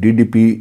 DDP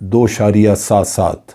2.77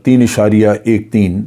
3.13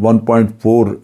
1.4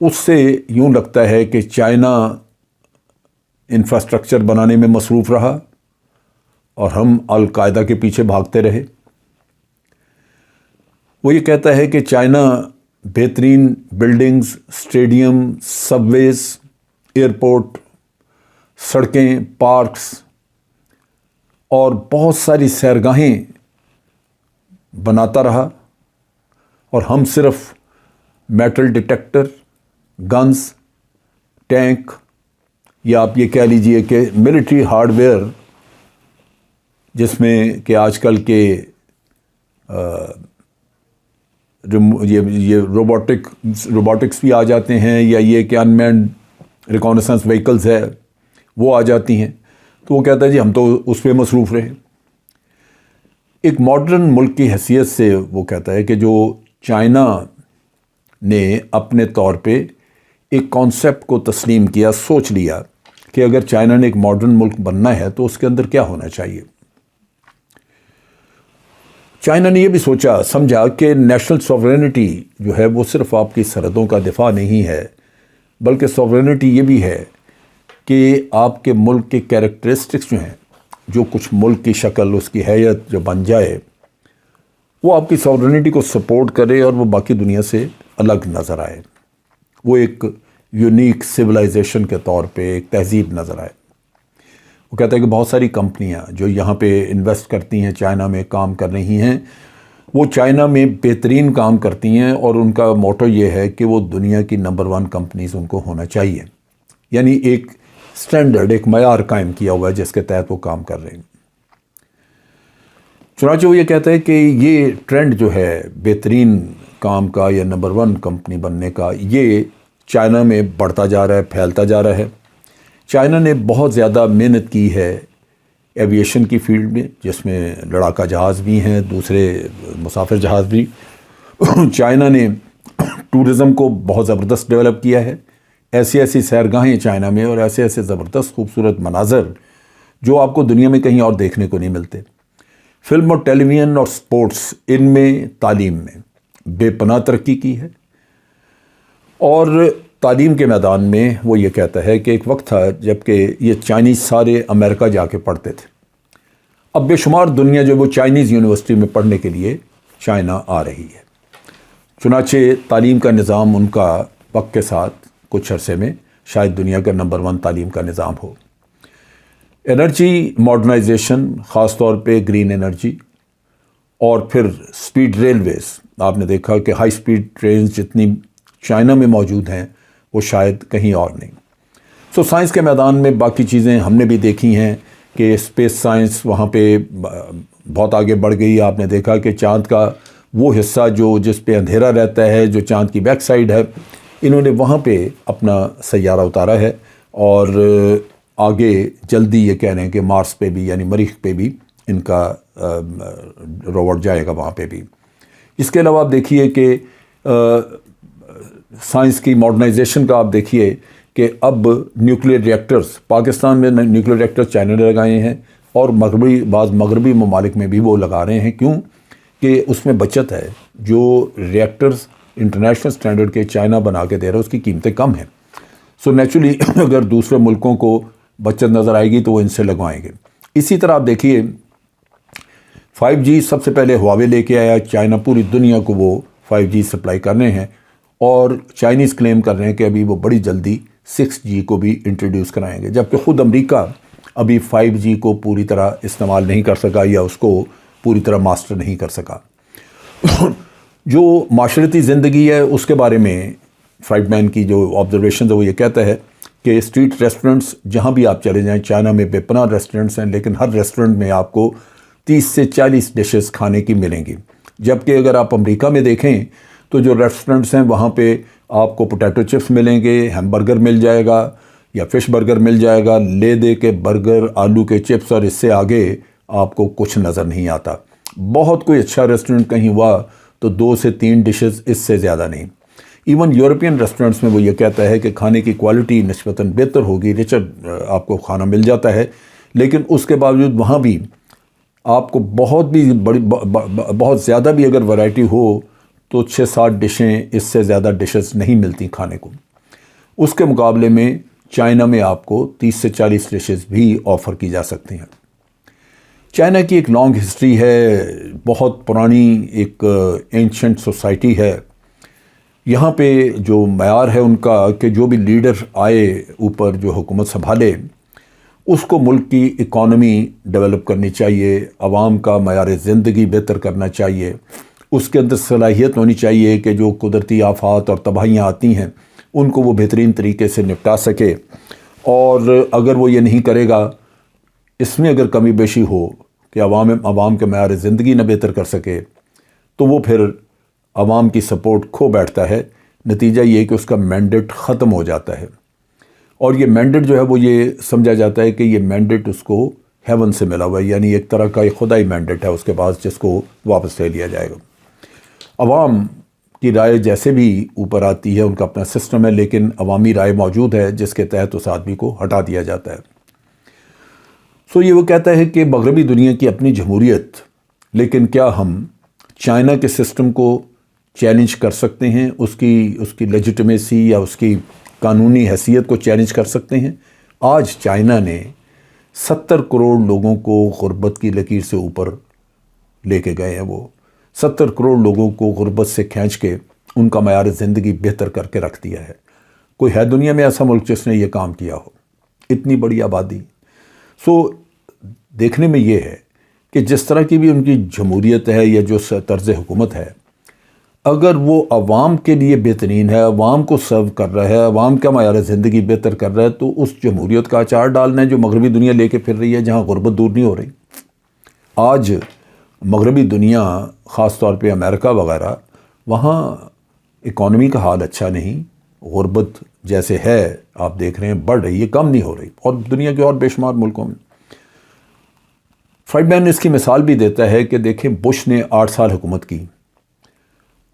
اس سے یوں لگتا ہے کہ چائنا انفراسٹرکچر بنانے میں مصروف رہا اور ہم القاعدہ کے پیچھے بھاگتے رہے۔ وہ یہ کہتا ہے کہ چائنا بہترین بلڈنگز، اسٹیڈیم، سب ویز، ایئرپورٹ، سڑکیں، پارکس اور بہت ساری سیرگاہیں بناتا رہا، اور ہم صرف میٹل ڈیٹیکٹر، گنز، ٹینک، یا آپ یہ کہہ لیجئے کہ ملٹری ہارڈ ویئر، جس میں کہ آج کل کے یہ روبوٹکس بھی آ جاتے ہیں، یا یہ کہ ان مینڈ ریکانیسنس وہیکلز ہے وہ آ جاتی ہیں، تو وہ کہتا ہے جی ہم تو اس پہ مصروف رہے۔ ایک ماڈرن ملک کی حیثیت سے وہ کہتا ہے کہ جو چائنا نے اپنے طور پہ ایک کانسیپٹ کو تسلیم کیا، سوچ لیا کہ اگر چائنا نے ایک ماڈرن ملک بننا ہے تو اس کے اندر کیا ہونا چاہیے۔ چائنا نے یہ بھی سوچا سمجھا کہ نیشنل سوورینٹی جو ہے وہ صرف آپ کی سرحدوں کا دفاع نہیں ہے، بلکہ سوورینٹی یہ بھی ہے کہ آپ کے ملک کے کیریکٹرسٹکس جو ہیں، جو کچھ ملک کی شکل، اس کی حیت جو بن جائے، وہ آپ کی سوورینٹی کو سپورٹ کرے اور وہ باقی دنیا سے الگ نظر آئے، وہ ایک یونیک سویلائزیشن کے طور پہ ایک تہذیب نظر آئے۔ وہ کہتا ہے کہ بہت ساری کمپنیاں جو یہاں پہ انویسٹ کرتی ہیں، چائنا میں کام کر رہی ہیں، وہ چائنا میں بہترین کام کرتی ہیں، اور ان کا موٹو یہ ہے کہ وہ دنیا کی نمبر 1 کمپنیز ان کو ہونا چاہیے، یعنی ایک سٹینڈرڈ، ایک معیار قائم کیا ہوا ہے جس کے تحت وہ کام کر رہے ہیں۔ چنانچہ وہ یہ کہتا ہے کہ یہ ٹرینڈ جو ہے بہترین کام کا یا نمبر 1 کمپنی بننے کا، یہ چائنا میں بڑھتا جا رہا ہے، پھیلتا جا رہا ہے۔ چائنا نے بہت زیادہ محنت کی ہے ایویشن کی فیلڈ میں، جس میں لڑاکا جہاز بھی ہیں، دوسرے مسافر جہاز بھی۔ چائنا نے ٹورزم کو بہت زبردست ڈیولپ کیا ہے، ایسی سیرگاہیں چائنا میں، اور ایسے زبردست خوبصورت مناظر جو آپ کو دنیا میں کہیں اور دیکھنے کو نہیں ملتے۔ فلم اور ٹیلی ویژن اور سپورٹس، ان میں، تعلیم میں بے پناہ ترقی کی ہے، اور تعلیم کے میدان میں وہ یہ کہتا ہے کہ ایک وقت تھا جب کہ یہ چائنیز سارے امریکہ جا کے پڑھتے تھے، اب بے شمار دنیا جو وہ چائنیز یونیورسٹی میں پڑھنے کے لیے چائنا آ رہی ہے۔ چنانچہ تعلیم کا نظام ان کا وقت کے ساتھ کچھ عرصے میں شاید دنیا کا نمبر 1 تعلیم کا نظام ہو۔ انرجی ماڈرنائزیشن، خاص طور پہ گرین انرجی، اور پھر سپیڈ ریلویز، آپ نے دیکھا کہ ہائی سپیڈ ٹرینز جتنی چائنا میں موجود ہیں وہ شاید کہیں اور نہیں۔ سو سائنس کے میدان میں باقی چیزیں ہم نے بھی دیکھی ہیں کہ اسپیس سائنس وہاں پہ بہت آگے بڑھ گئی۔ آپ نے دیکھا کہ چاند کا وہ حصہ جس پہ اندھیرا رہتا ہے، جو چاند کی بیک سائڈ ہے، انہوں نے وہاں پہ اپنا سیارہ اتارا ہے، اور آگے جلدی یہ کہہ رہے ہیں کہ مارس پہ بھی، یعنی مریخ پہ بھی ان کا روبوٹ جائے گا وہاں پہ بھی۔ اس کے علاوہ آپ دیکھیے کہ سائنس کی ماڈرنائزیشن کا آپ دیکھیے کہ اب نیوکلیر ریئیکٹرز، پاکستان میں نیوکلیر ریئیکٹر چائنا نے لگائے ہیں، اور بعض مغربی ممالک میں بھی وہ لگا رہے ہیں۔ کیوں؟ کہ اس میں بچت ہے، جو ریئیکٹرز انٹرنیشنل سٹینڈرڈ کے چائنا بنا کے دے رہا ہے، اس کی قیمتیں کم ہیں۔ سو نیچرلی اگر دوسرے ملکوں کو بچت نظر آئے گی تو وہ ان سے لگوائیں گے۔ اسی طرح آپ دیکھیے 5G سب سے پہلے ہواوے لے کے آیا، چائنا پوری دنیا کو وہ 5G سپلائی کر رہے ہیں، اور چائنیز کلیم کر رہے ہیں کہ ابھی وہ بڑی جلدی 6G کو بھی انٹروڈیوس کرائیں گے، جبکہ خود امریکہ ابھی 5G کو پوری طرح استعمال نہیں کر سکا، یا اس کو پوری طرح ماسٹر نہیں کر سکا۔ جو معاشرتی زندگی ہے اس کے بارے میں فرائڈمین کی جو آبزرویشنز ہے وہ یہ کہتا ہے کہ اسٹریٹ ریسٹورنٹس جہاں بھی آپ چلے جائیں، چائنا میں بے پناہ ریسٹورنٹس ہیں، لیکن ہر ریسٹورنٹ میں آپ کو 30 سے 40 ڈشز کھانے کی ملیں گی، جبکہ اگر آپ امریکہ میں دیکھیں تو جو ریسٹورنٹس ہیں وہاں پہ آپ کو پوٹیٹو چپس ملیں گے، ہیم برگر مل جائے گا، یا فش برگر مل جائے گا، لے دے کے برگر، آلو کے چپس، اور اس سے آگے آپ کو کچھ نظر نہیں آتا۔ بہت کوئی اچھا ریسٹورنٹ کہیں ہوا تو 2 سے 3 ڈشز، اس سے زیادہ نہیں۔ ایون یورپین ریسٹورنٹس میں وہ یہ کہتا ہے کہ کھانے کی کوالٹی نسبتاً بہتر ہوگی، ریچر آپ کو کھانا مل جاتا ہے، لیکن اس کے باوجود وہاں بھی آپ کو بہت زیادہ بھی اگر ورائٹی ہو تو 6-7 ڈشیں، اس سے زیادہ ڈشز نہیں ملتی کھانے کو۔ اس کے مقابلے میں چائنا میں آپ کو 30 سے 40 ڈشز بھی آفر کی جا سکتی ہیں۔ چائنا کی ایک لانگ ہسٹری ہے، بہت پرانی ایک اینشنٹ سوسائٹی ہے۔ یہاں پہ جو معیار ہے ان کا کہ جو بھی لیڈر آئے اوپر جو حکومت سنبھالے، اس کو ملک کی اکانومی ڈیولپ کرنی چاہیے، عوام کا معیار زندگی بہتر کرنا چاہیے، اس کے اندر صلاحیت ہونی چاہیے کہ جو قدرتی آفات اور تباہیاں آتی ہیں ان کو وہ بہترین طریقے سے نپٹا سکے۔ اور اگر وہ یہ نہیں کرے گا، اس میں اگر کمی بیشی ہو کہ عوام کے معیار زندگی نہ بہتر کر سکے، تو وہ پھر عوام کی سپورٹ کھو بیٹھتا ہے۔ نتیجہ یہ کہ اس کا مینڈیٹ ختم ہو جاتا ہے، اور یہ مینڈیٹ جو ہے وہ یہ سمجھا جاتا ہے کہ یہ مینڈیٹ اس کو ہیون سے ملا ہوا ہے، یعنی ایک طرح کا ایک خدائی مینڈیٹ ہے اس کے پاس جس کو واپس لے لیا جائے گا۔ عوام کی رائے جیسے بھی اوپر آتی ہے، ان کا اپنا سسٹم ہے، لیکن عوامی رائے موجود ہے جس کے تحت اس آدمی کو ہٹا دیا جاتا ہے۔ یہ وہ کہتا ہے کہ مغربی دنیا کی اپنی جمہوریت، لیکن کیا ہم چائنا کے سسٹم کو چیلنج کر سکتے ہیں؟ اس کی لیجیٹمیسی یا اس کی قانونی حیثیت کو چیلنج کر سکتے ہیں؟ آج چائنا نے 70 کروڑ لوگوں کو غربت کی لکیر سے اوپر لے کے گئے ہیں۔ وہ 70 کروڑ لوگوں کو غربت سے کھینچ کے ان کا معیار زندگی بہتر کر کے رکھ دیا ہے۔ کوئی ہے دنیا میں ایسا ملک جس نے یہ کام کیا ہو؟ اتنی بڑی آبادی۔ دیکھنے میں یہ ہے کہ جس طرح کی بھی ان کی جمہوریت ہے یا جو طرز حکومت ہے، اگر وہ عوام کے لیے بہترین ہے، عوام کو سرو کر رہا ہے، عوام کا معیار زندگی بہتر کر رہا ہے، تو اس جمہوریت کا اچار ڈالنا ہے جو مغربی دنیا لے کے پھر رہی ہے، جہاں غربت دور نہیں ہو رہی۔ آج مغربی دنیا، خاص طور پہ امریکہ وغیرہ، وہاں اکانومی کا حال اچھا نہیں، غربت جیسے ہے آپ دیکھ رہے ہیں بڑھ رہی ہے، کم نہیں ہو رہی، اور دنیا کے اور بے شمار ملکوں میں۔ فرائڈمین اس کی مثال بھی دیتا ہے کہ دیکھیں بش نے 8 سال حکومت کی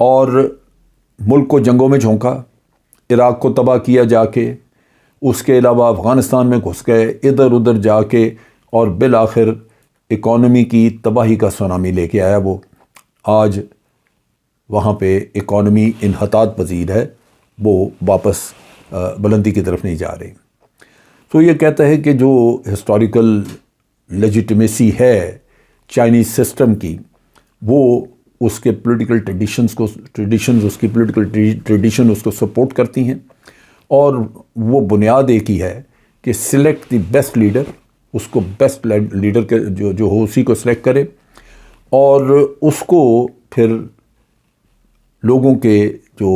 اور ملک کو جنگوں میں جھونکا، عراق کو تباہ کیا جا کے، اس کے علاوہ افغانستان میں گھس گئے، ادھر ادھر جا کے، اور بالآخر اکانومی کی تباہی کا سونامی لے کے آیا وہ۔ آج وہاں پہ اکانومی انحطاط پذیر ہے، وہ واپس بلندی کی طرف نہیں جا رہی۔ یہ کہتا ہے کہ جو ہسٹوریکل لیجیٹمیسی ہے چائنیز سسٹم کی، وہ اس کے پولیٹیکل ٹریڈیشنز اس کی پولیٹیکل ٹریڈیشن اس کو سپورٹ کرتی ہیں، اور وہ بنیاد ایک ہی ہے کہ سلیکٹ دی بیسٹ لیڈر، اس کو بیسٹ لیڈر کے جو ہو اسی کو سلیکٹ کرے، اور اس کو پھر لوگوں کے جو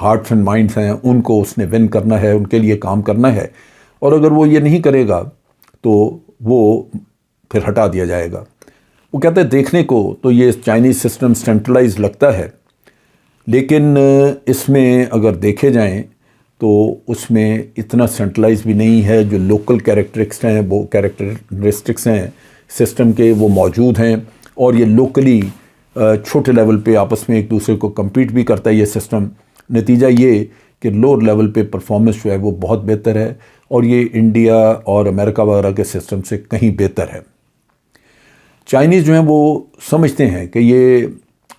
ہارٹس اینڈ مائنڈس ہیں ان کو اس نے ون کرنا ہے، ان کے لیے کام کرنا ہے، اور اگر وہ یہ نہیں کرے گا تو وہ پھر ہٹا دیا جائے گا۔ وہ کہتے ہیں دیکھنے کو تو یہ چائنیز سسٹم سینٹرلائز لگتا ہے، لیکن اس میں اگر دیکھے جائیں تو اس میں اتنا سینٹرلائز بھی نہیں ہے۔ جو لوکل کیریکٹرسٹکس ہیں سسٹم کے وہ موجود ہیں، اور یہ لوکلی چھوٹے لیول پہ آپس میں ایک دوسرے کو کمپیٹ بھی کرتا ہے یہ سسٹم۔ نتیجہ یہ کہ لوور لیول پہ پرفارمنس جو ہے وہ بہت بہتر ہے، اور یہ انڈیا اور امریکہ وغیرہ کے سسٹم سے کہیں بہتر ہے۔ چائنیز جو ہیں وہ سمجھتے ہیں کہ یہ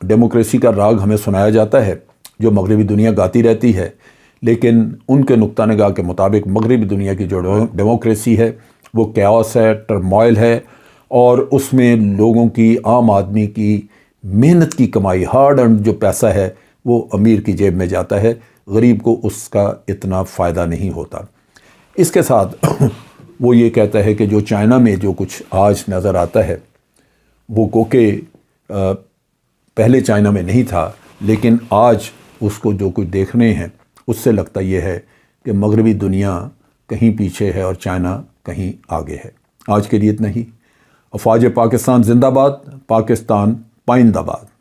ڈیموکریسی کا راگ ہمیں سنایا جاتا ہے جو مغربی دنیا گاتی رہتی ہے، لیکن ان کے نقطہ نگاہ کے مطابق مغربی دنیا کی جو ڈیموکریسی ہے وہ کیوس ہے، ٹرموائل ہے، اور اس میں لوگوں کی، عام آدمی کی محنت کی کمائی، ہارڈ ارنڈ جو پیسہ ہے وہ امیر کی جیب میں جاتا ہے، غریب کو اس کا اتنا فائدہ نہیں ہوتا۔ اس کے ساتھ وہ یہ کہتا ہے کہ جو چائنا میں جو کچھ آج نظر آتا ہے وہ گو کہ پہلے چائنا میں نہیں تھا، لیکن آج اس کو جو کچھ دیکھنے ہیں اس سے لگتا یہ ہے کہ مغربی دنیا کہیں پیچھے ہے اور چائنا کہیں آگے ہے۔ آج کے لیے اتنا ہی۔ افواج پاکستان زندہ باد، پاکستان پائندہ باد۔